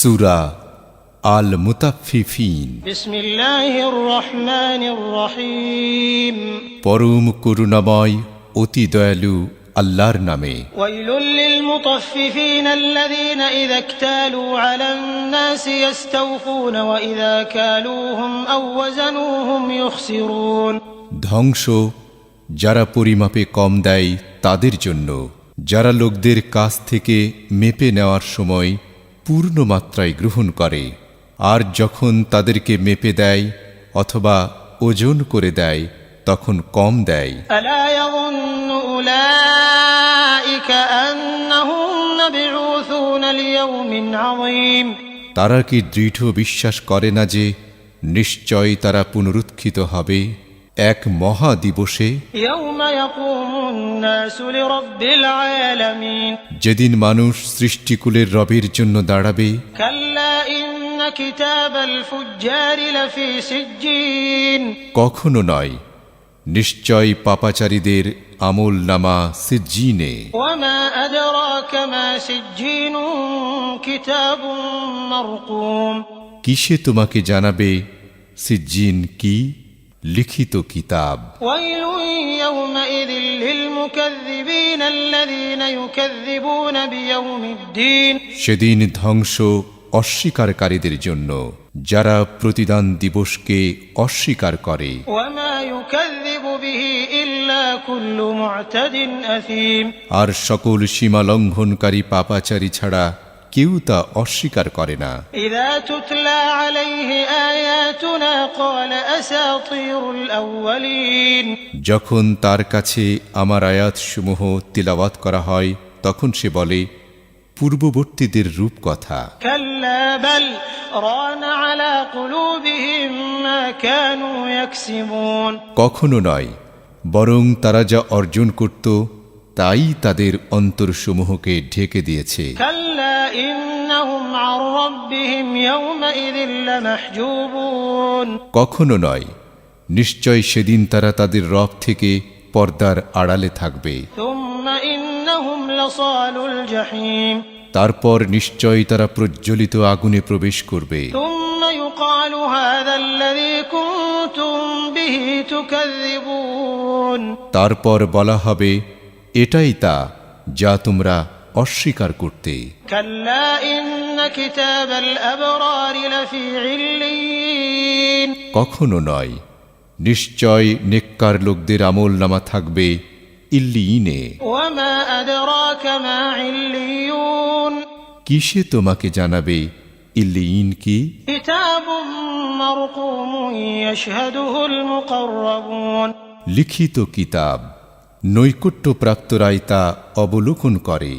সূরা আল মুতাফফিফিন। বিসমিল্লাহির রহমানির রহিম। পরম করুণাময় অতি দয়ালু আল্লাহর নামে। ওয়াইলুল লিল মুতাফফিফিন আল্লাযীনা ইযা ইকতালু আলান নাসি ইস্তাওফুন ওয়া ইযা কালুহুম আও ওয়াজানুহুম ইখসিরুন। ধ্বংস যারা পরিমাপে কম দেয় তাদের জন্য, যারা লোকদের কাছ থেকে মেপে নেওয়ার সময় পূর্ণ মাত্রায় গ্রহণ করে, আর যখন তাদেরকে মেপে দেয় অথবা ওজন করে দেয় তখন কম দেয়। আলা ইয়াযুন্নু উলাইকা আন্নাহুম মাবউসুনা লিয়াউমিন আযীম। তারা কি দৃঢ় বিশ্বাস করে না যে নিশ্চয় তারা পুনরুত্থিত হবে এক মহা দিবসে, ইয়াউমা ইয়াকুমুন নাসু লিরাব্বিল আলামিন, যেদিন মানুষ সৃষ্টিকুলের রবের জন্য দাঁড়াবে। কাল্লা ইন্না কিতাবাল ফুজ্জারি লাফি সিজ্জিন, কখনো নয়, নিশ্চয় পাপাচারীদের আমল নামা সিজ্জিনে। ওয়ামা আদরাকা মা সিজ্জিনুন কিতাবুম মারকুম, কিসে তোমাকে জানাবে সিজ্জিন কি? লিখিত কিতাব। ওয়াইলুন ইয়াওমাইযিল লিল মুকাযযিবিন আল্লাযীনা ইউকাযযিবুনা বিয়াউমিদ্দিন, সেদিন ধ্বংস অস্বীকারীদের জন্য যারা প্রতিদান দিবসকে অস্বীকার করে। ওয়ামা ইউকাযযিবু বিহি ইল্লা কুল্লু মু'তাদিন আযীম, আর সকল সীমা লঙ্ঘনকারী পাপাচারী ছাড়া কেউ তা অস্বীকার করে না। ইযা তুতলা আলাইহি আয়াতুনা ক্বালা আসাতিরুল আউয়ালিন, যখন তার কাছে আমার আয়াতসমূহ তিলাওয়াত করা হয় তখন সে বলে পূর্ববর্তীদের রূপকথা। কাল্লা বাল রানা আলা কুলুবিহিম মা কানু ইয়াকসিবুন, কখনো নয়, বরং তারা যা অর্জন করত তাই তাদের অন্তরসমূহকে ঢেকে দিয়েছে। কাল্লা ইন্নাহুম আন রাব্বিহিম ইয়াওমাইযিন লামাহজুবুন, কখনো নয়, নিশ্চয় সেদিন তারা তাদের রব থেকে পর্দার আড়ালে থাকবে। থুম্মা ইন্নাহুম লাসালুল জাহিম, তারপর নিশ্চয় তারা প্রজ্বলিত আগুনে প্রবেশ করবে। থুম্মা ইউকালু হাযাল্লাযী কুনতুম বিহি তুকাযযিবুন, তারপর বলা হবে এটাই তা যা তোমরা অস্বীকার করতে। কাল্লা ইন্না কিতাবাল আবরারি লাফি ইল্লিয়িন, কখনো নয়, নিশ্চয় নেককার লোকদের আমল নামা থাকবে ইল্লিয়িনে। ওয়ামা আদরাকা মা ইল্লিয়ুন, কিসে তোমাকে জানাবে ইল্লিয়িন কি? কিতাবুম মারকুমুন ইয়াশহাদুহুল মুকাররাবুন, লিখিত কিতাব, নৈকট্যপ্রাপ্তরাই তা অবলোকন করে।